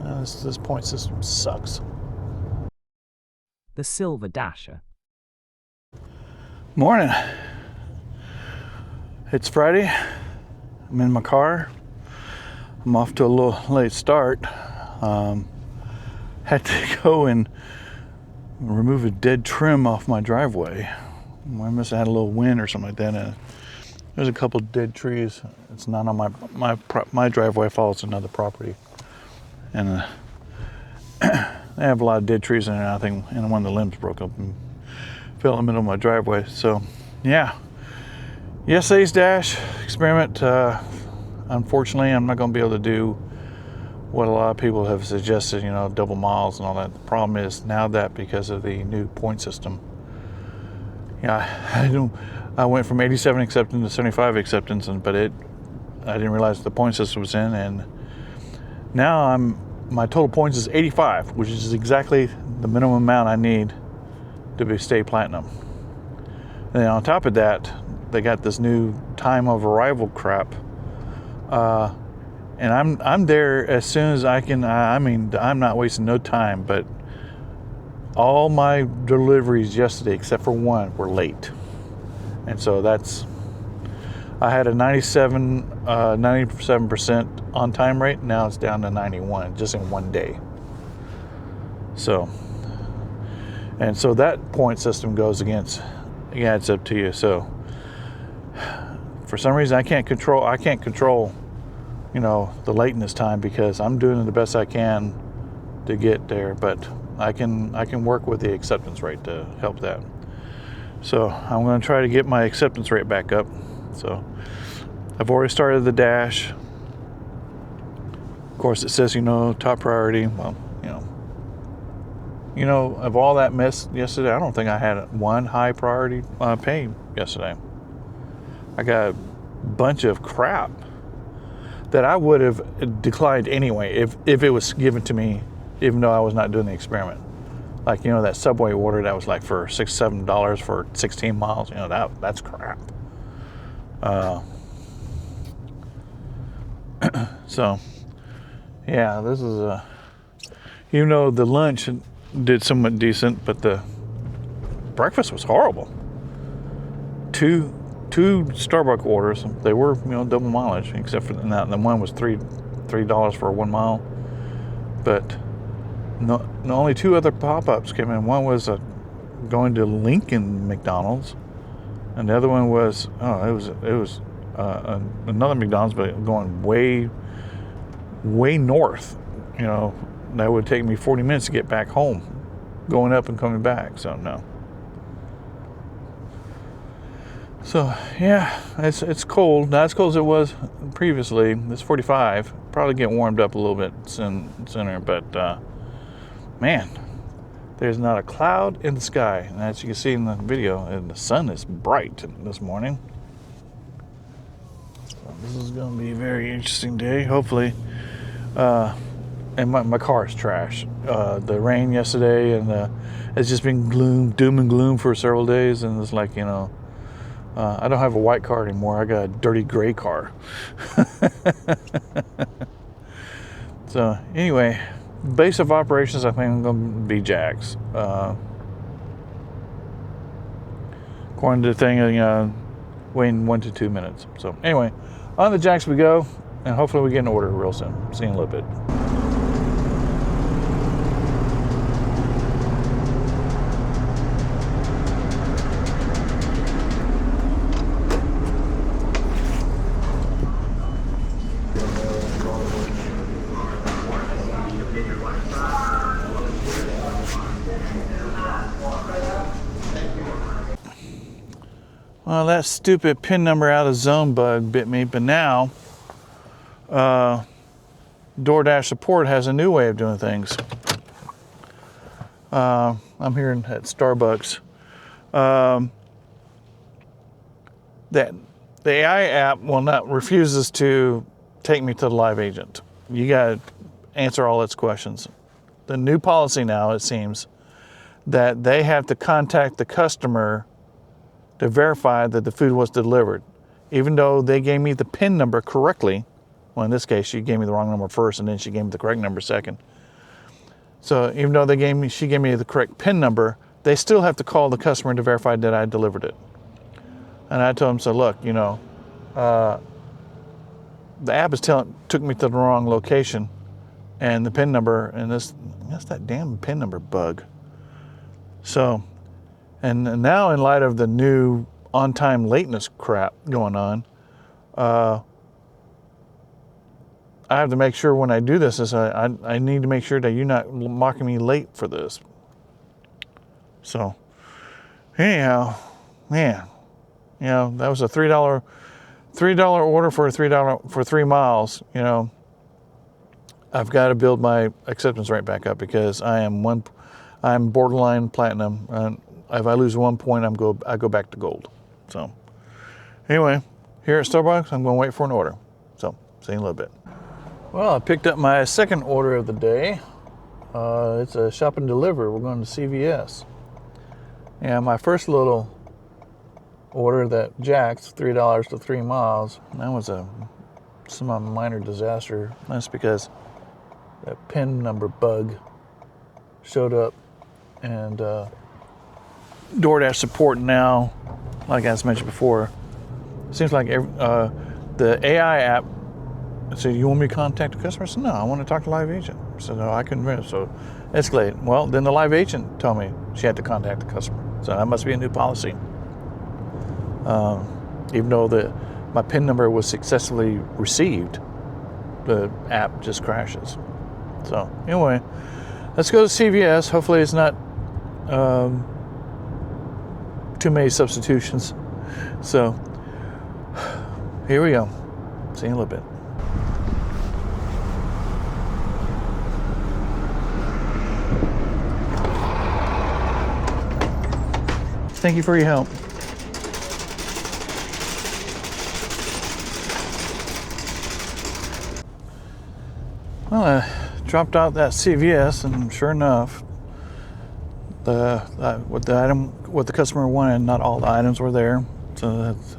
This point system sucks. The Silver Dasher. Morning. It's Friday. I'm in my car. I'm off to a little late start. Had to go and remove a dead trim off my driveway. I must have had a little wind or something like that. And there's a couple dead trees. It's not on my driveway. Follows another property, and they have a lot of dead trees in there. I think, and one of the limbs broke up and fell in the middle of my driveway. So, yeah. Yesterday's dash experiment. Unfortunately, I'm not going to be able to do what a lot of people have suggested. Double miles and all that. The problem is now that because of the new point system. I went from 87 acceptance to 75 acceptance, but I didn't realize the point system was in, and now my total points is 85, which is exactly the minimum amount I need to stay platinum. And then on top of that, they got this new time of arrival crap, and I'm there as soon as I can. I'm not wasting no time, but all my deliveries yesterday, except for one, were late. And so I had a 97% on time rate. Now it's down to 91 just in one day. So that point system goes against, it's up to you. So for some reason I can't control, the lateness time because I'm doing the best I can to get there, but I can work with the acceptance rate to help that. So I'm going to try to get my acceptance rate back up. So I've already started the dash. Of course, it says, top priority. Well, of all that mess yesterday, I don't think I had one high priority pay yesterday. I got a bunch of crap that I would have declined anyway if it was given to me, even though I was not doing the experiment. Like, that Subway order that was like for $6-7 for 16 miles, that's crap. So, yeah, this is the lunch did somewhat decent, but the breakfast was horrible. Two Starbucks orders, they were, double mileage, except for that. The one was $3 for 1 mile, but no, only two other pop-ups came in. One was going to Lincoln McDonald's, and the other one was another McDonald's, but going way north. That would take me 40 minutes to get back home, going up and coming back. So no. So yeah, it's cold. Not as cold as it was previously. It's 45. Probably get warmed up a little bit sooner, but. Man, there's not a cloud in the sky. And as you can see in the video, and the sun is bright this morning. So this is going to be a very interesting day, hopefully. And my car is trash. The rain yesterday, and it's just been doom and gloom for several days. And it's like, I don't have a white car anymore. I got a dirty gray car. So anyway, base of operations, I think I'm going to be jacks. According to the thing, waiting 1 to 2 minutes. So anyway, on the jacks we go, and hopefully we get an order real soon. See you in a little bit. Well, that stupid PIN number out of zone bug bit me, but now Doordash support has a new way of doing things. I'm here at Starbucks. That the AI app refuses to take me to the live agent. You got to answer all its questions. The new policy now, it seems, that they have to contact the customer to verify that the food was delivered. Even though they gave me the PIN number correctly, Well, in this case, she gave me the wrong number first, and then she gave me the correct number second. So even though she gave me the correct PIN number, they still have to call the customer to verify that I delivered it. And I told them, so look, you know, the app took me to the wrong location, and the PIN number, and that's that damn PIN number bug. So, and now in light of the new on-time lateness crap going on, I have to make sure when I do this is I need to make sure that you're not marking me late for this. So, anyhow, man, you know, that was a $3 order for $3 for 3 miles. You know, I've got to build my acceptance rate back up because I'm borderline platinum, and if I lose 1 point, I go back to gold. So, anyway, here at Starbucks, I'm going to wait for an order. So, see you in a little bit. Well, I picked up my second order of the day. It's a shop and deliver. We're going to CVS. And my first little order that jacked $3 to 3 miles, that was some minor disaster. That's because that PIN number bug showed up, and Doordash support now, like I mentioned before, it seems like the AI app said, you want me to contact the customer? I said, no, I want to talk to live agent. So no, I couldn't. So escalate. Well, then the live agent told me she had to contact the customer. So that must be a new policy. Even though my PIN number was successfully received, the app just crashes. So anyway, let's go to CVS. Hopefully it's not too many substitutions. So here we go. See you in a little bit. Thank you for your help. Well, I dropped out that CVS, and sure enough, what the customer wanted, not all the items were there. So that's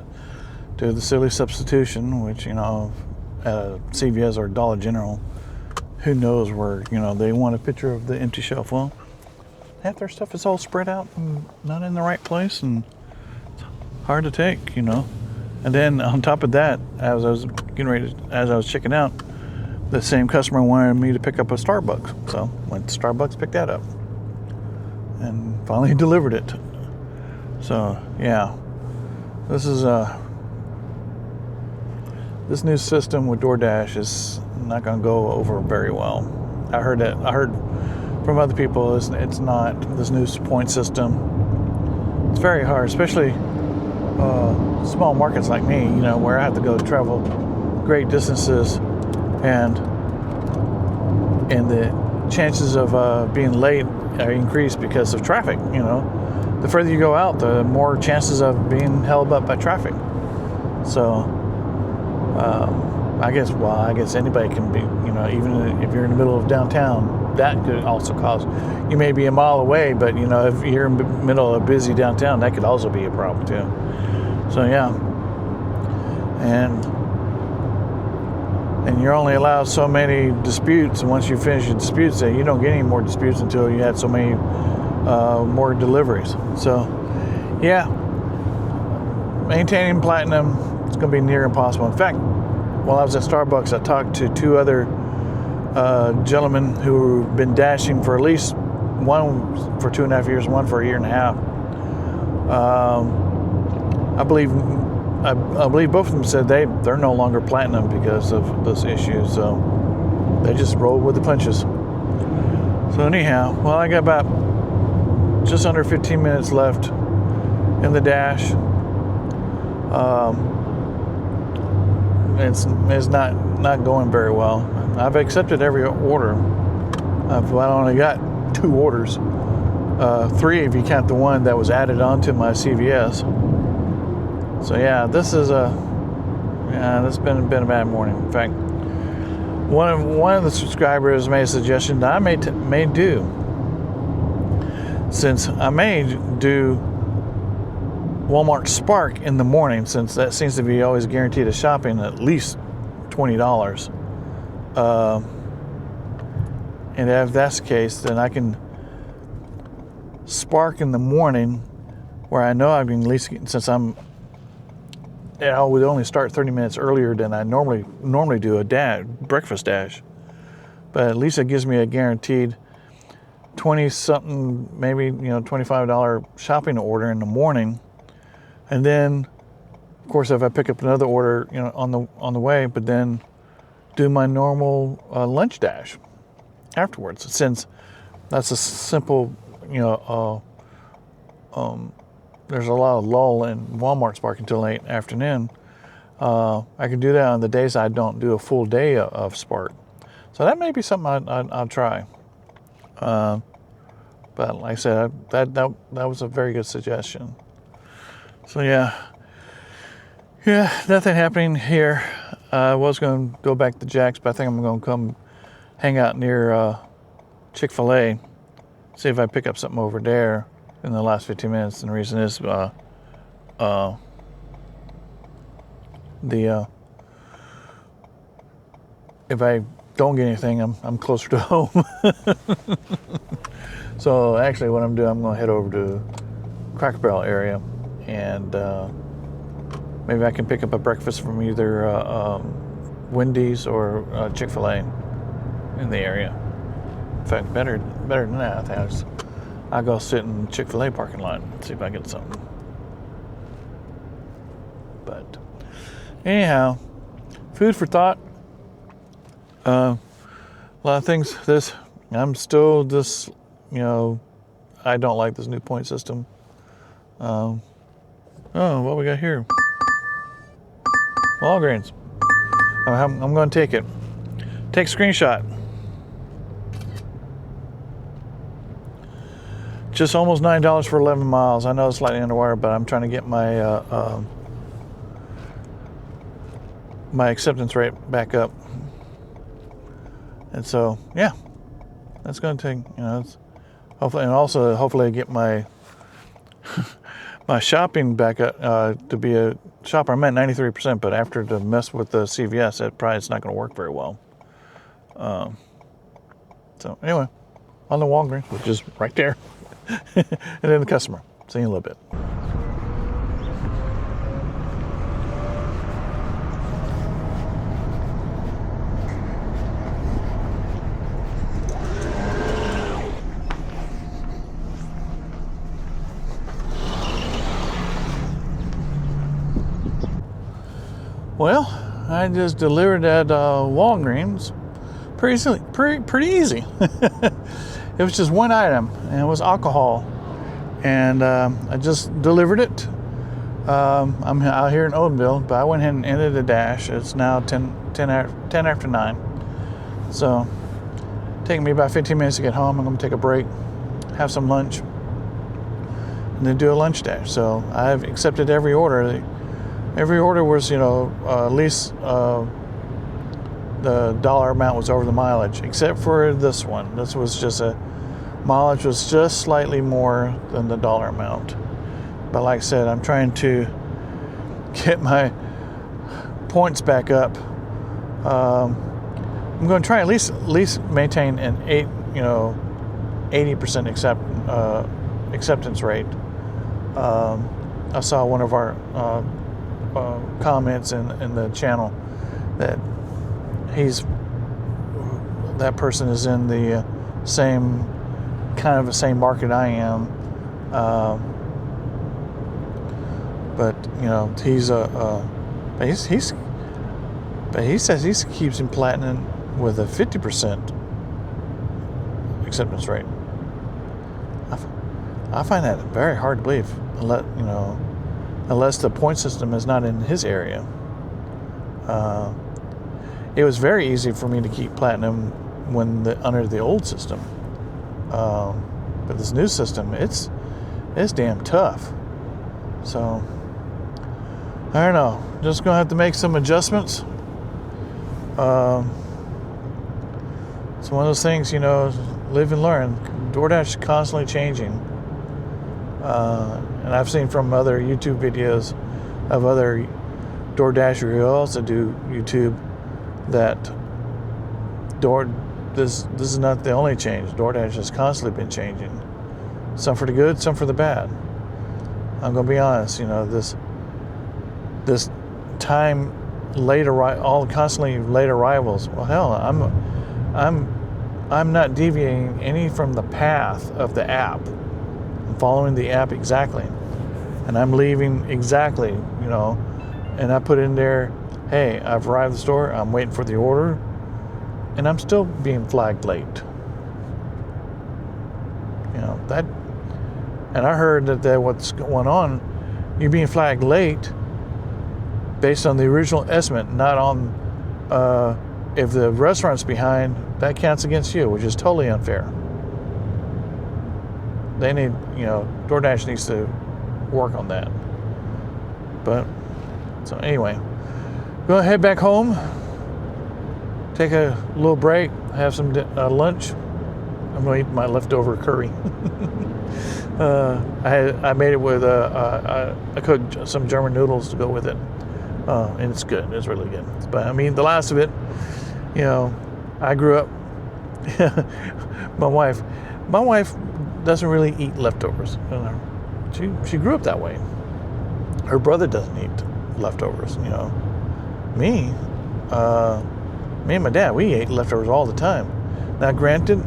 do the silly substitution, which, you know, at CVS or Dollar General, who knows where, you know, they want a picture of the empty shelf. Well, half their stuff is all spread out and not in the right place, and it's hard to take, you know. And then on top of that, as I was checking out, the same customer wanted me to pick up a Starbucks. So went to Starbucks, picked that up, and finally delivered it. So yeah, this is this new system with Doordash is not going to go over very well. I heard from other people it's not this new point system. It's very hard, especially small markets like me, you know, where I have to go travel great distances, and the chances of being late are increased because of traffic. You know, the further you go out, the more chances of being held up by traffic. So I guess anybody can be, you know, even if you're in the middle of downtown, that could also cause, you may be a mile away, but, you know, if you're in the middle of a busy downtown, that could also be a problem too. So yeah, and you're only allowed so many disputes, and once you finish your disputes, you don't get any more disputes until you had so many more deliveries. So yeah, maintaining platinum, it's going to be near impossible. In fact, while I was at Starbucks, I talked to 2 other gentlemen who've been dashing for at least one for 2.5 years, one for 1.5 years. I believe both of them said they're no longer platinum because of this issue. So they just rolled with the punches. So anyhow, well, I got about just under 15 minutes left in the dash. It's not going very well. I've accepted every order. I've only got 2 orders, 3 if you count the one that was added onto my CVS. So yeah, this is this been a bad morning. In fact, one of the subscribers made a suggestion that I may do, since I may do Walmart Spark in the morning, since that seems to be always guaranteed a shopping at least $20. And if that's the case, then I can spark in the morning, where I know I can at least, since I would only start 30 minutes earlier than I normally do a breakfast dash. But at least it gives me a guaranteed 20 something, maybe $25 shopping order in the morning. And then, of course, if I pick up another order, on the way, but then do my normal lunch dash afterwards. Since that's a simple, there's a lot of lull in Walmart Spark until late afternoon. I can do that on the days I don't do a full day of Spark. So that may be something I'll try. But like I said, that was a very good suggestion. So yeah, nothing happening here. I was going to go back to Jack's, but I think I'm going to come hang out near Chick-fil-A, see if I pick up something over there in the last 15 minutes. And the reason is if I don't get anything, I'm closer to home. So actually what I'm doing, I'm going to head over to Cracker Barrel area, and maybe I can pick up a breakfast from either Wendy's or Chick-fil-A in the area. In fact, better than that, I think I'll go sit in Chick-fil-A parking lot and see if I get something. But anyhow, food for thought. A lot of things. I'm still this, I don't like this new point system. What we got here? Walgreens. I'm going to take it. Take a screenshot. Just almost $9 for 11 miles. I know it's slightly underwater, but I'm trying to get my my acceptance rate back up. And so, yeah, that's going to take, it's hopefully I get my my shopping back up to be a shopper. I'm at 93%, but after the mess with the CVS, that probably it's not going to work very well. So anyway, on the Walgreens, which is right there, and then the customer. See you in a little bit. Well, I just delivered at Walgreens. Pretty easy. It was just one item, and it was alcohol. And I just delivered it. I'm out here in Odenville, but I went ahead and ended the dash. It's now 10 after 9. So, taking me about 15 minutes to get home. I'm going to take a break, have some lunch, and then do a lunch dash. So, I've accepted every order. Every order was, at least the dollar amount was over the mileage, except for this one. This was just mileage was just slightly more than the dollar amount. But like I said, I'm trying to get my points back up. I'm going to try at least maintain an 80% acceptance rate. I saw one of our comments in the channel that that person is in the same market I am, but he says he keeps in platinum with a 50% acceptance rate. I find that very hard to believe, unless the point system is not in his area. It was very easy for me to keep platinum under the old system, but this new system, it's damn tough. So I don't know. Just gonna have to make some adjustments. It's one of those things, live and learn. Doordash is constantly changing. And I've seen from other YouTube videos of other DoorDashers who also do YouTube that this is not the only change. DoorDash has constantly been changing. Some for the good, some for the bad. I'm gonna be honest, this time late all constantly late arrivals. Well, hell, I'm not deviating any from the path of the app. I'm following the app exactly, and I'm leaving exactly, and I put in there, hey, I've arrived at the store, I'm waiting for the order, and I'm still being flagged late. That, and I heard that what's going on, you're being flagged late based on the original estimate, not on if the restaurant's behind, that counts against you, which is totally unfair. They need, DoorDash needs to work on that. But, so anyway, go head back home, take a little break, have some lunch. I'm going to eat my leftover curry. I made it with, I cooked some German noodles to go with it. And it's good. It's really good. But I mean, the last of it, I grew up, my wife doesn't really eat leftovers. She grew up that way. Her brother doesn't eat leftovers, Me and my dad, we ate leftovers all the time. Now, granted,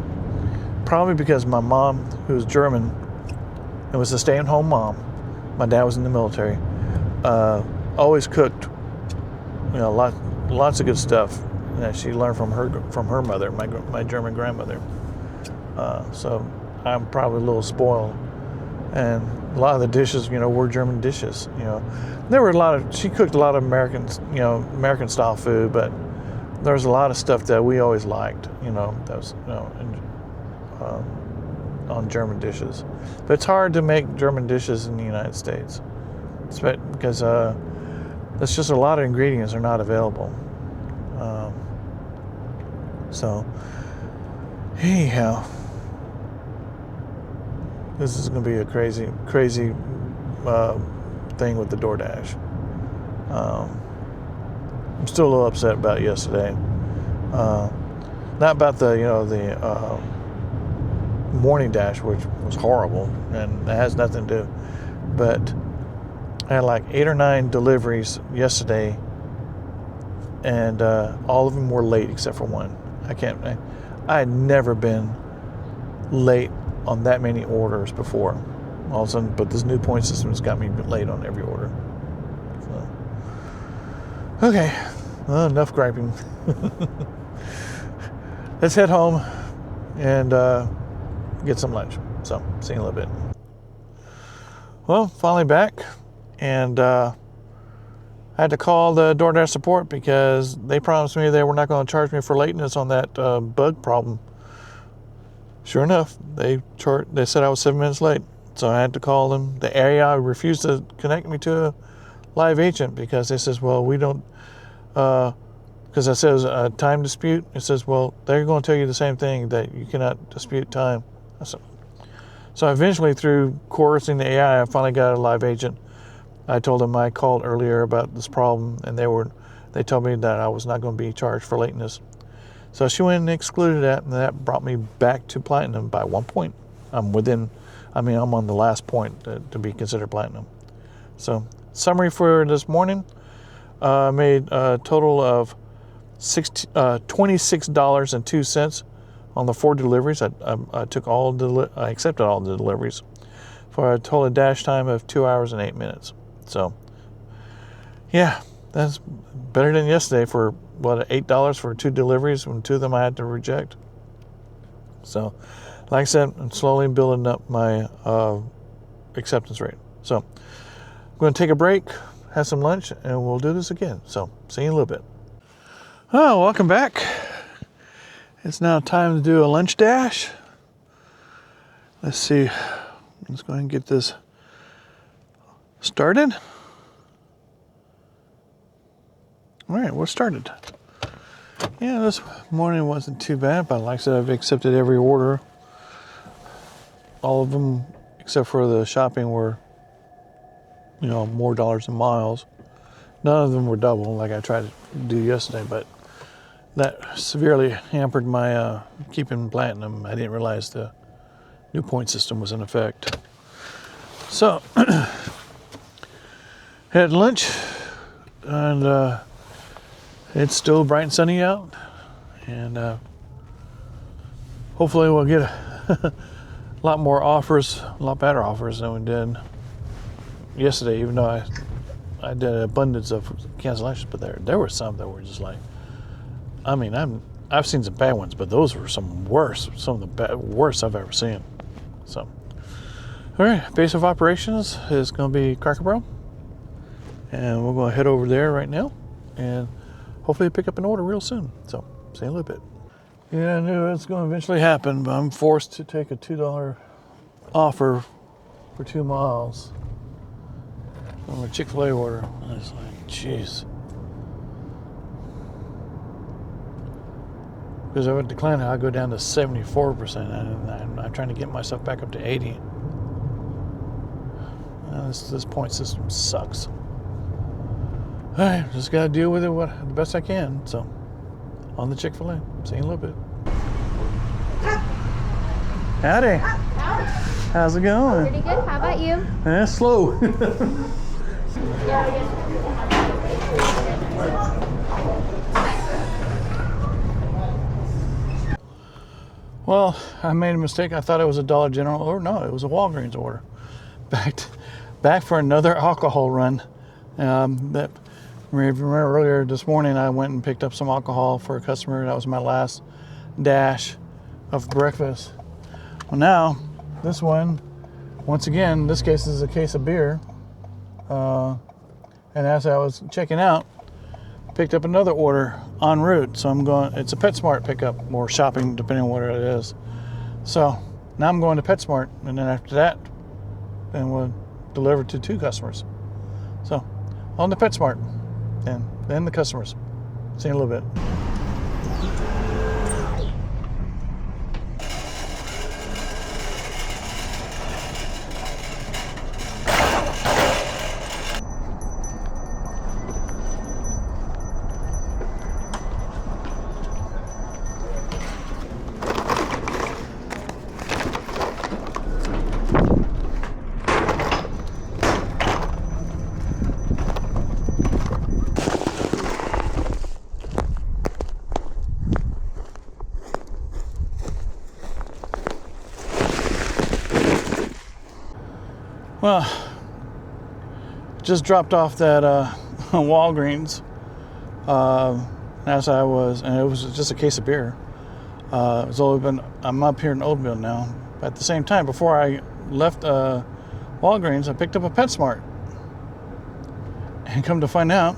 probably because my mom, who's German, and was a stay-at-home mom, my dad was in the military, always cooked, lots of good stuff that she learned from her mother, my German grandmother. So I'm probably a little spoiled, and a lot of the dishes, were German dishes. There were she cooked a lot of American style food, but there was a lot of stuff that we always liked, that was, on German dishes. But it's hard to make German dishes in the United States, because there's just a lot of ingredients are not available. So anyhow, this is going to be a crazy thing with the DoorDash. I'm still a little upset about yesterday. Not about the morning dash, which was horrible, and it has nothing to do. But I had like 8 or 9 deliveries yesterday, and all of them were late except for one. I had never been late on that many orders before. All of a sudden, but this new point system has got me late on every order. So, okay, well, enough griping. Let's head home and get some lunch. So, see you in a little bit. Well, finally back, and I had to call the DoorDash support because they promised me they were not going to charge me for lateness on that bug problem. Sure enough, they said I was 7 minutes late, so I had to call them. The area refused to connect me to a live agent because they says, well, we don't, because it says time dispute. It says, well, they're going to tell you the same thing, that you cannot dispute time. So eventually, through coercing the AI, I finally got a live agent. I told them I called earlier about this problem, and they told me that I was not going to be charged for lateness. So she went and excluded that, and that brought me back to platinum by 1 point. I'm on the last point to be considered platinum. So, summary for this morning, I made a total of $26.02 on the 4 deliveries. I accepted all the deliveries for a total dash time of 2 hours and 8 minutes. So, yeah, that's better than yesterday for $8 for 2 deliveries, when 2 of them I had to reject. So, like I said, I'm slowly building up my acceptance rate. So, I'm going to take a break, have some lunch, and we'll do this again. So, see you in a little bit. Oh, welcome back. It's now time to do a lunch dash. Let's see. Let's go ahead and get this started. All right, we're started. Yeah, this morning wasn't too bad, but like I said, I've accepted every order. All of them, except for the shopping, were, more dollars and miles. None of them were double, like I tried to do yesterday, but that severely hampered my keeping platinum. I didn't realize the new point system was in effect. So, had lunch, and it's still bright and sunny out, and hopefully we'll get a lot more offers, a lot better offers than we did yesterday, even though I did an abundance of cancellations, but there were some that were just like, I mean, I've seen some bad ones, but those were some of the worst I've ever seen. So, all right, base of operations is going to be Cracker Barrel, and we're going to head over there right now, and hopefully pick up an order real soon. So, see you in a little bit. Yeah, I knew it was going to eventually happen, but I'm forced to take a $2 offer for 2 miles on a Chick-fil-A order. And it's like, jeez. Because I would decline it, I'd go down to 74%, and I'm trying to get myself back up to 80. This point system sucks. All right, just got to deal with it the best I can. So, on the Chick-fil-A. See you in a little bit. Howdy. How's it going? Pretty good. How about you? Slow. Well, I made a mistake. I thought it was a Dollar General order. No, it was a Walgreens order. Back for another alcohol run. If you remember earlier this morning, I went and picked up some alcohol for a customer. That was my last dash of breakfast. Well, now, this one, once again, this case is a case of beer. And as I was checking out, picked up another order en route. So it's a PetSmart pickup or shopping, depending on what it is. So now I'm going to PetSmart, and then after that, then we'll deliver to 2 customers. So on the PetSmart, and then the customers. See you in a little bit. Well, just dropped off that Walgreens as I was, and it was just a case of beer. I'm up here in Oldville now. But at the same time, before I left Walgreens, I picked up a PetSmart. And come to find out,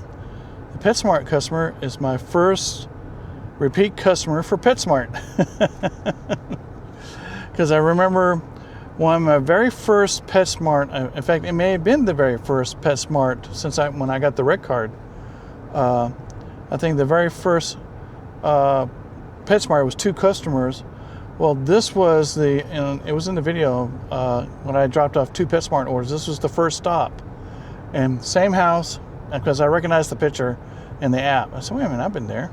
the PetSmart customer is my first repeat customer for PetSmart. Because I remember one of my very first PetSmart, in fact, it may have been the very first PetSmart when I got the red card. I think the very first PetSmart was 2 customers. Well, this was it was in the video when I dropped off 2 PetSmart orders. This was the first stop. And same house, because I recognized the picture in the app. I said, wait a minute, I've been there.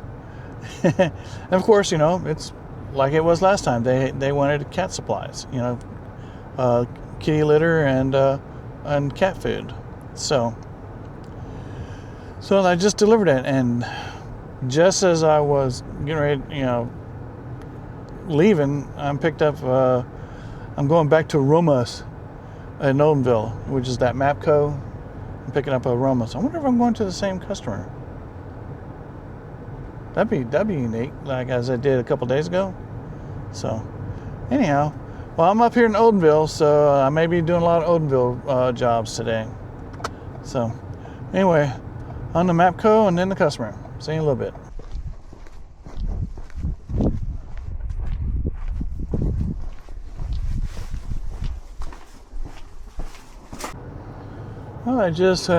And of course, it's like it was last time. They wanted cat supplies, kitty litter and cat food. So I just delivered it, and just as I was getting ready, leaving, I'm picked up. I'm going back to Roma's in Knowltonville, which is that Mapco. I'm picking up a Roma's. I wonder if I'm going to the same customer. That'd be unique, like as I did a couple days ago. So, anyhow. Well, I'm up here in Odenville, so I may be doing a lot of Odenville jobs today. So, anyway, on the Mapco and then the customer. See you in a little bit. Well, I just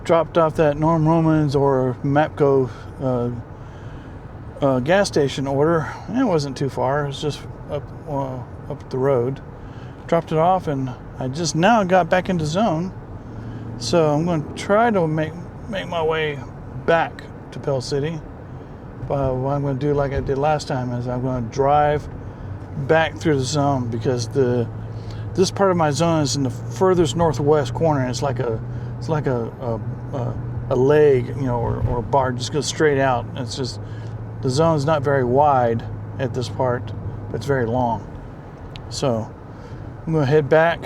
dropped off that Norm Romans or Mapco gas station order. It wasn't too far. It was just up the road. Dropped it off, and I just now got back into zone. So I'm going to try to make my way back to Pell City. But what I'm going to do, like I did last time, is I'm going to drive back through the zone, because this part of my zone is in the furthest northwest corner, and it's like a leg, you know, or a bar, just goes straight out. It's just, the zone is not very wide at this part, but it's very long. So I'm going to head back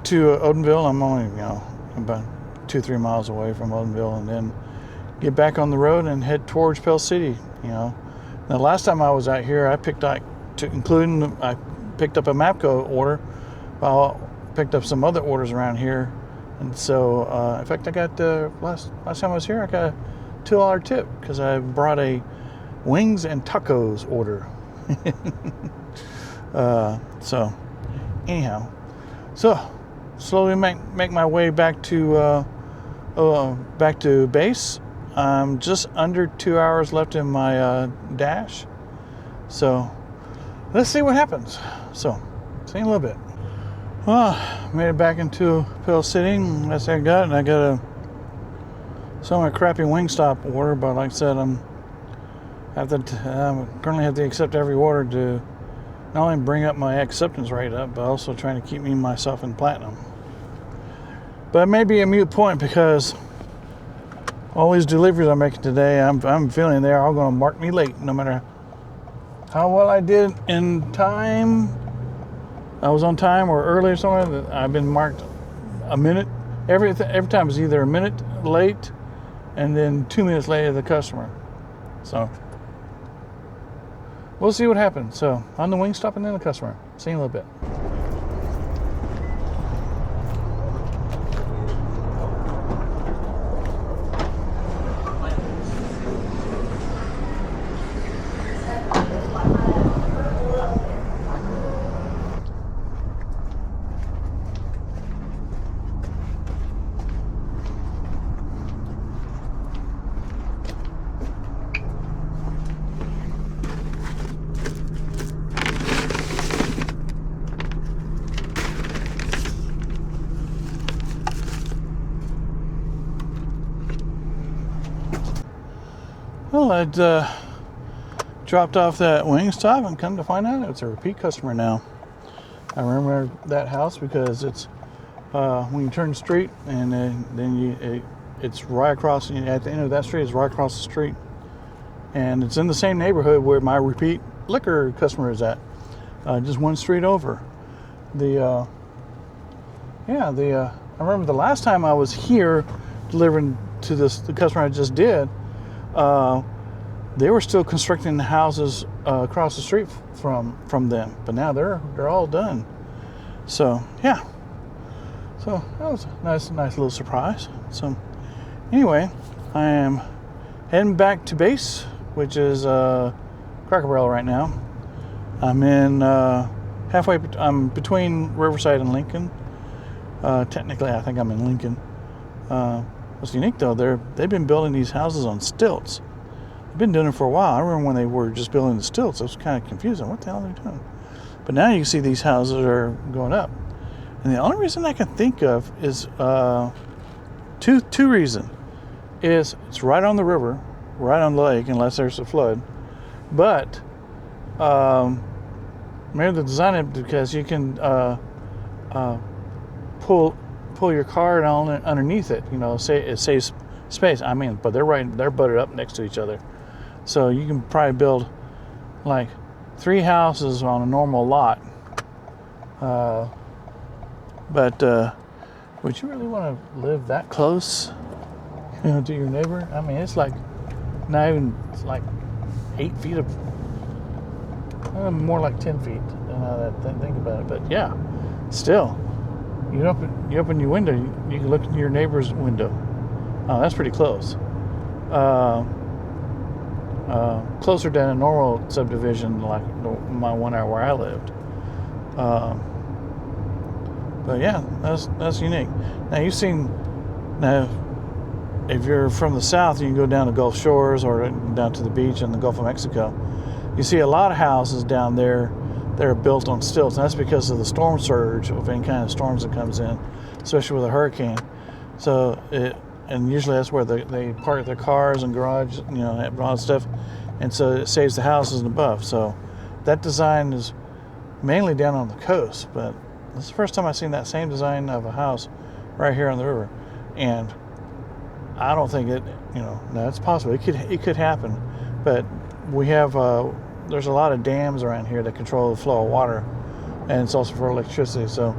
to Odenville. I'm only, you know, about 2-3 miles away from Odenville, and then get back on the road and head towards Pell City. You know, the last time I was out here, I picked up a Mapco order. I picked up some other orders around here, and so in fact, I got last time I was here, I got a $2 tip because I brought a wings and tacos order. So anyhow, so slowly make my way back to base. Just under 2 hours left in my dash, so let's see what happens. So see you in a little bit. Well, made it back into Pell City. That's what I got, and I got a crappy Wingstop order. But like I said, I currently have to accept every order to not only bring up my acceptance rate up, but also trying to keep myself in platinum. But it may be a moot point, because all these deliveries I'm making today, I'm feeling they're all going to mark me late, no matter how well I did in time. I was on time or early or something. I've been marked a minute. Every time is either a minute late and then 2 minutes late to the customer. So we'll see what happens. So on the Wingstop and then the customer. See you in a little bit. Well, I'd dropped off that Wingstop, and come to find out it's a repeat customer now. I remember that house because it's when you turn the street, and then it's right across. At the end of that street is right across the street, and it's in the same neighborhood where my repeat liquor customer is at, just one street over. I remember the last time I was here delivering to the customer I just did. They were still constructing the houses across the street from them, but now they're all done. So yeah, so that was a nice little surprise. So anyway, I am heading back to base, which is Cracker Barrel right now. I'm in halfway. I'm between Riverside and Lincoln. Technically, I think I'm in Lincoln. What's unique though, they've been building these houses on stilts. They've been doing it for a while. I remember when they were just building the stilts, it was kind of confusing. What the hell are they doing? But now you can see these houses are going up. And the only reason I can think of is two reasons. It's right on the river, right on the lake, unless there's a flood. But maybe they designed it because you can pull your car down underneath it. You know, it saves space. I mean, but they're butted up next to each other, so you can probably build like 3 houses on a normal lot. But would you really want to live that close, you know, to your neighbor? I mean, it's like not even. It's like 8 feet of. More like 10 feet. Now that I think about it, but yeah, still. You open your window, you can look into your neighbor's window. That's pretty close. Closer than a normal subdivision like my 1 hour where I lived. But yeah, that's unique. Now if you're from the south, you can go down to Gulf Shores or down to the beach in the Gulf of Mexico. You see a lot of houses down there that are built on stilts, and that's because of the storm surge of any kind of storms that comes in, especially with a hurricane. So and usually that's where they park their cars and garage, you know, and all that stuff, and so it saves the houses and above. So that design is mainly down on the coast, but this is the first time I've seen that same design of a house right here on the river, and I don't think it, you know, no, it's possible. It could happen, but we have there's a lot of dams around here that control the flow of water, and it's also for electricity. So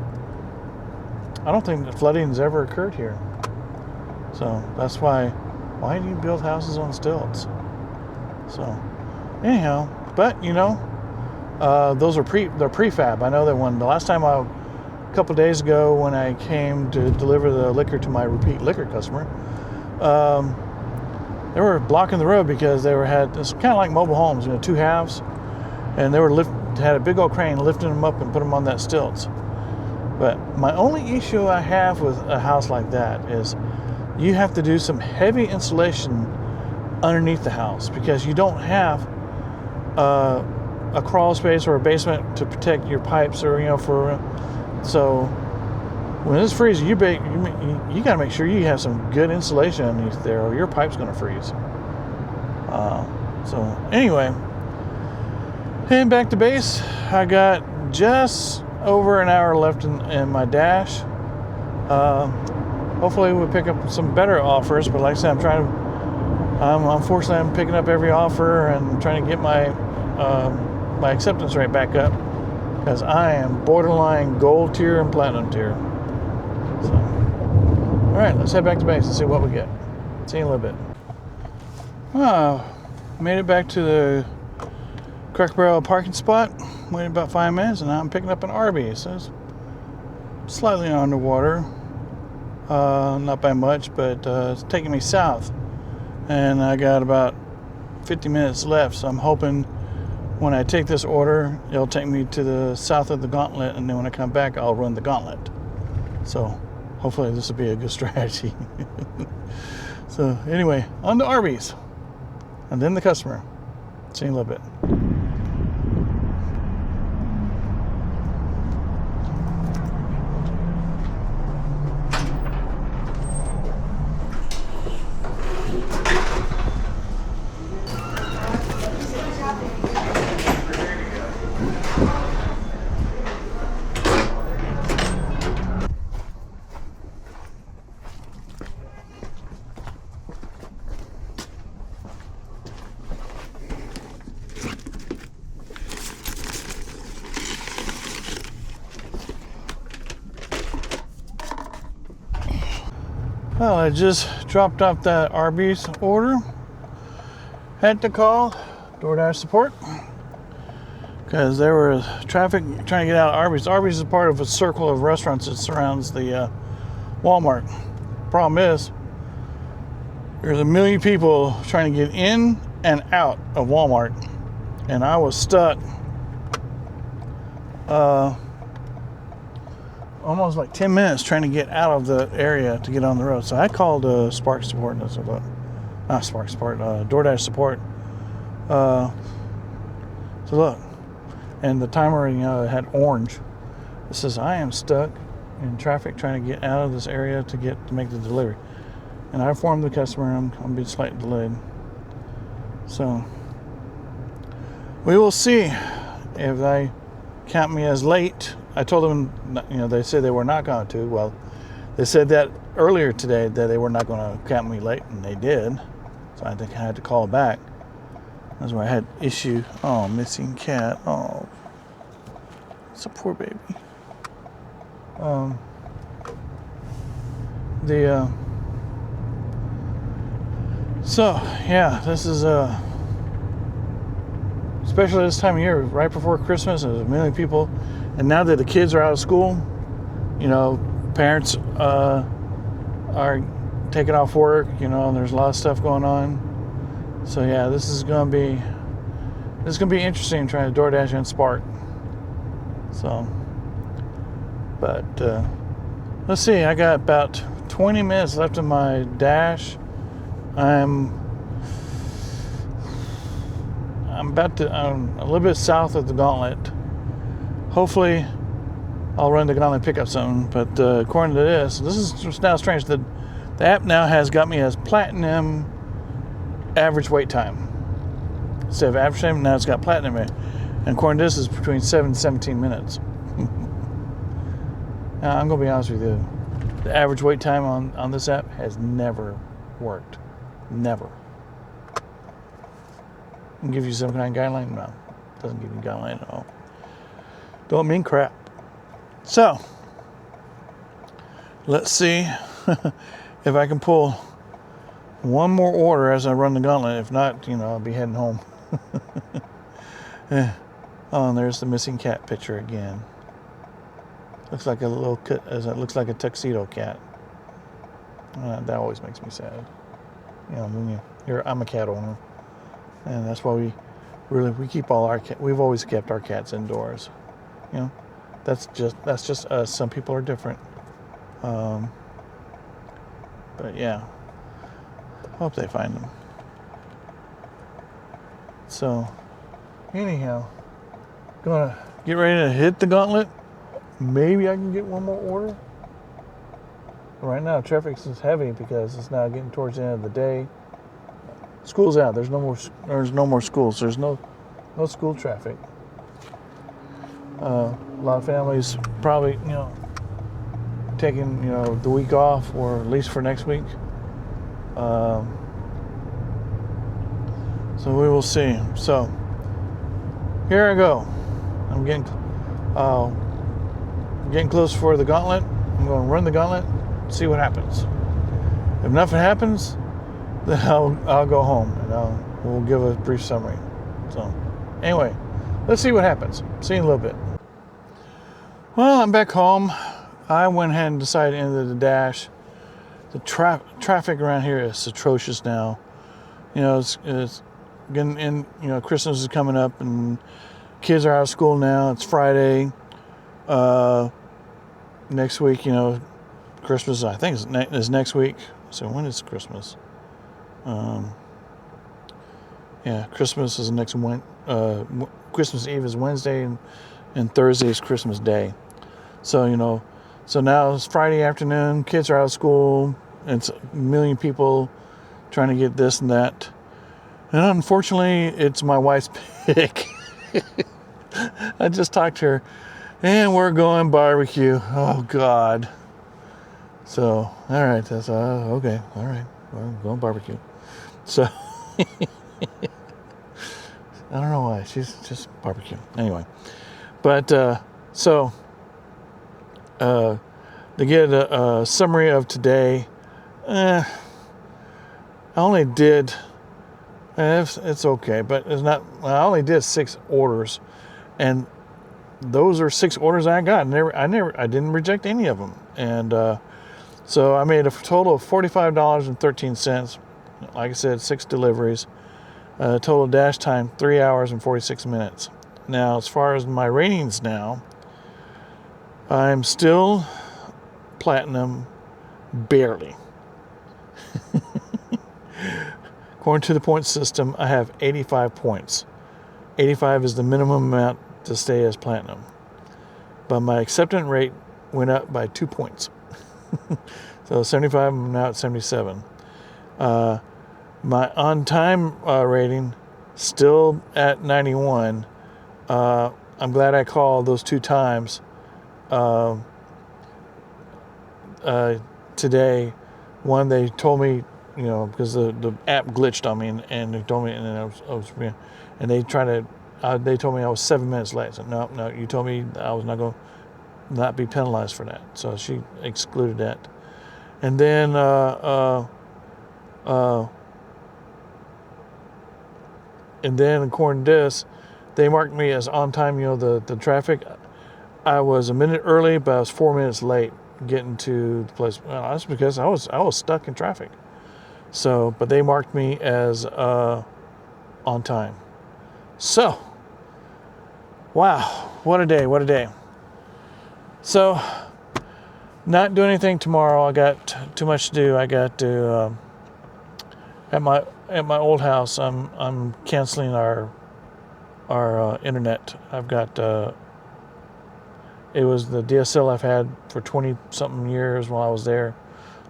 I don't think that flooding has ever occurred here. So that's why do you build houses on stilts? So anyhow, but you know, those are they're prefab. I know that the last time a couple days ago when I came to deliver the liquor to my repeat liquor customer, they were blocking the road because it's kind of like mobile homes, you know, two halves, and they had a big old crane lifting them up and put them on that stilts. But my only issue I have with a house like that is you have to do some heavy insulation underneath the house because you don't have a crawl space or a basement to protect your pipes, or, you know, so when it's freezing, you got to make sure you have some good insulation underneath there, or your pipe's going to freeze. So anyway, heading back to base. I got just over an hour left in my dash. Hopefully we'll pick up some better offers, but like I said, unfortunately I'm picking up every offer and trying to get my acceptance rate back up, because I am borderline gold tier and platinum tier. So, all right, let's head back to base and see what we get. See you in a little bit. Made it back to the Cracker Barrel parking spot. Waited about 5 minutes, and now I'm picking up an Arby. So it's slightly underwater, not by much, but it's taking me south, and I got about 50 minutes left. So I'm hoping when I take this order, it'll take me to the south of the gauntlet, and then when I come back, I'll run the gauntlet. So hopefully this will be a good strategy. So anyway, on to Arby's, and then the customer. See you in a little bit. Well, I just dropped off that Arby's order. Had to call Doordash support because there was traffic trying to get out of Arby's. Arby's is part of a circle of restaurants that surrounds the Walmart. Problem is, there's a million people trying to get in and out of Walmart, and I was stuck almost like 10 minutes trying to get out of the area to get on the road. So I called Spark support, Doordash support. So look, and the timer, you know, had orange. It says I am stuck in traffic trying to get out of this area to make the delivery. And I informed the customer I'm being slightly delayed. So we will see if they count me as late. I told them, you know, they said they were not going to. Well, they said that earlier today that they were not going to count me late, and they did. So I think I had to call back. That's why I had issue. Oh, missing cat. Oh, it's a poor baby. So yeah, this is especially this time of year, right before Christmas. There's a million people. And now that the kids are out of school, you know, parents are taking off work, you know, and there's a lot of stuff going on. So yeah, this is gonna be interesting trying to DoorDash and Spark. So, but let's see. I got about 20 minutes left in my dash. I'm a little bit south of the gauntlet. Hopefully I'll run the gauntlet and pick up something, but according to this is now strange. The The app now has got me as platinum average wait time. Instead of average time, now it's got platinum in it. And according to this, it's between 7 and 17 minutes. Now, I'm going to be honest with you. The average wait time on this app has never worked. Never. Can give you some kind of guideline? No. Doesn't give you a guideline at all. Don't mean crap. So, let's see if I can pull one more order as I run the gauntlet. If not, I'll be heading home. Oh, and there's the missing cat picture again. Looks like a little cat, looks like a tuxedo cat. That always makes me sad. I'm a cat owner, and that's why we keep all our we've always kept our cats indoors. That's just us. Some people are different. But yeah, hope they find them. So, anyhow, gonna get ready to hit the gauntlet. Maybe I can get one more order. Right now, traffic is heavy because it's now getting towards the end of the day. School's out. There's no more schools. There's no school traffic. A lot of families probably, taking, the week off, or at least for next week. So we will see. So here I go. I'm getting close for the gauntlet. I'm going to run the gauntlet, see what happens. If nothing happens, then I'll go home and we'll give a brief summary. So anyway, let's see what happens. See you in a little bit. Well, I'm back home. I went ahead and decided to enter the dash. The traffic around here is atrocious now. It's getting in. Christmas is coming up, and kids are out of school now. It's Friday. Next week, Christmas, I think is next week. So when is Christmas? Christmas is next Christmas Eve is Wednesday, and Thursday is Christmas Day. So, so now it's Friday afternoon, kids are out of school, and it's a million people trying to get this and that. And unfortunately, it's my wife's pick. I just talked to her, and we're going barbecue. Oh, God. So, all right, that's okay. All right, we're going barbecue. So, I don't know why. She's just barbecue. Anyway, but to get a summary of today, I only did. It's okay, but it's not. I only did 6 orders, and those are 6 orders I got. I didn't reject any of them, and so I made a total of $45.13. Like I said, 6 deliveries. Total dash time 3 hours and 46 minutes. Now, as far as my ratings now, I'm still platinum, barely. According to the point system, I have 85 points. 85 is the minimum amount to stay as platinum. But my acceptance rate went up by 2 points. So 75, I'm now at 77. My on-time rating, still at 91. I'm glad I called those 2 times today. One, they told me, because the app glitched on me, and they told me, and I was and they they told me I was 7 minutes late. So no, you told me I was not going to not be penalized for that. So she excluded that. And then according to this, they marked me as on time. The traffic, I was a minute early, but I was 4 minutes late getting to the place. Well, that's because I was stuck in traffic. So, but they marked me as on time. So, wow, what a day. So, not doing anything tomorrow. I got too much to do. I got to at my old house. I'm canceling our internet. I've got it was the DSL I've had for 20 something years while I was there.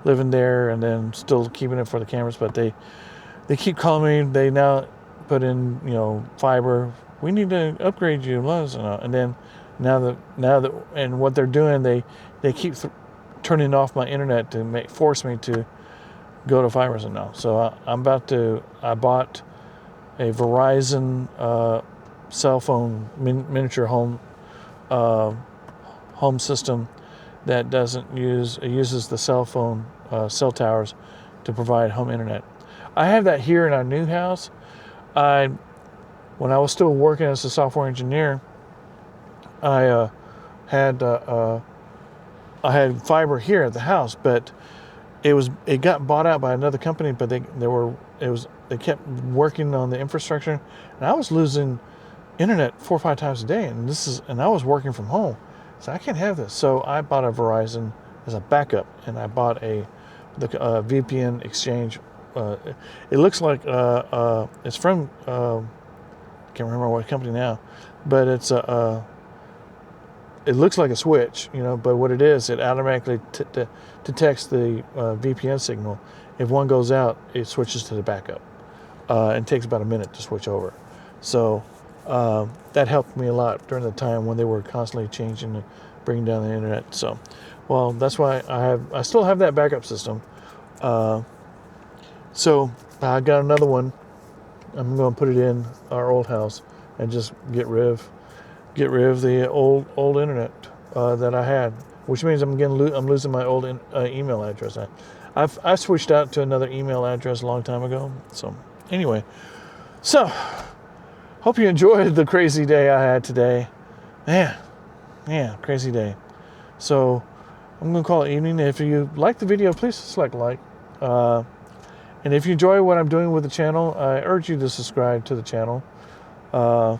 living there and then still keeping it for the cameras. But they keep calling me. They now put in, fiber. We need to upgrade you, and then now that and what they're doing, they keep turning off my internet to force me to go to fiber now. So I bought a Verizon cell phone miniature home system that uses the cell phone cell towers to provide home internet. I have that here in our new house. When I was still working as a software engineer, I had fiber here at the house, but it got bought out by another company. But they kept working on the infrastructure, and I was losing internet 4 or 5 times a day, and I was working from home, so I can't have this. So I bought a Verizon as a backup, and I bought the VPN exchange. It looks like it's from can't remember what company now, but it looks like a switch, but what it is, it automatically detects the VPN signal. If one goes out, it switches to the backup, and takes about a minute to switch over. So that helped me a lot during the time when they were constantly changing and bringing down the internet. So, well, that's why I still have that backup system. So I got another one. I'm going to put it in our old house and just get rid of the old internet that I had, which means I'm losing my old email address. I switched out to another email address a long time ago. So anyway, hope you enjoyed the crazy day I had today. Man, crazy day. So I'm going to call it evening. If you like the video, please select like. And if you enjoy what I'm doing with the channel, I urge you to subscribe to the channel, to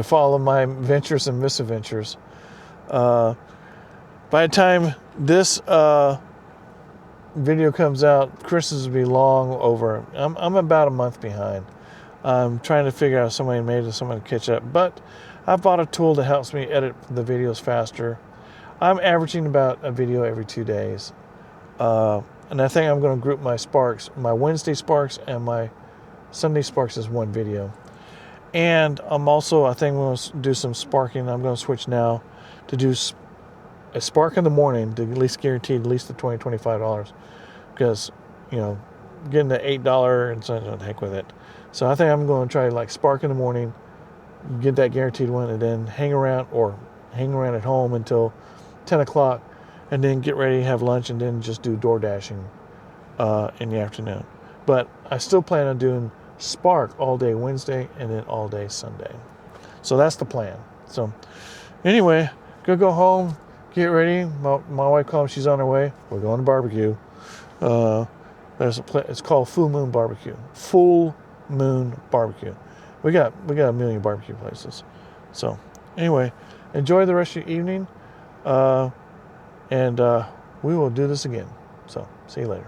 follow my ventures and misadventures. By the time this video comes out, Christmas will be long over. I'm about a month behind. I'm trying to figure out somebody to catch up, but I bought a tool that helps me edit the videos faster. I'm averaging about a video every 2 days. And I think I'm going to group my Sparks, my Wednesday Sparks and my Sunday Sparks as one video. And I think I'm going to do some sparking. I'm going to switch now to do a spark in the morning to at least guarantee at least the $20, $25. Because, getting the $8 and something, heck with it. So I think I'm going to try spark in the morning, get that guaranteed one, and then hang around at home until 10 o'clock. And then get ready, have lunch, and then just do Doordashing in the afternoon. But I still plan on doing Spark all day Wednesday and then all day Sunday. So that's the plan. So anyway, go home, get ready. My wife called me, she's on her way. We're going to barbecue. It's called Full Moon Barbecue. Full Moon Barbecue. We got a million barbecue places. So anyway, enjoy the rest of your evening. And we will do this again. So, see you later.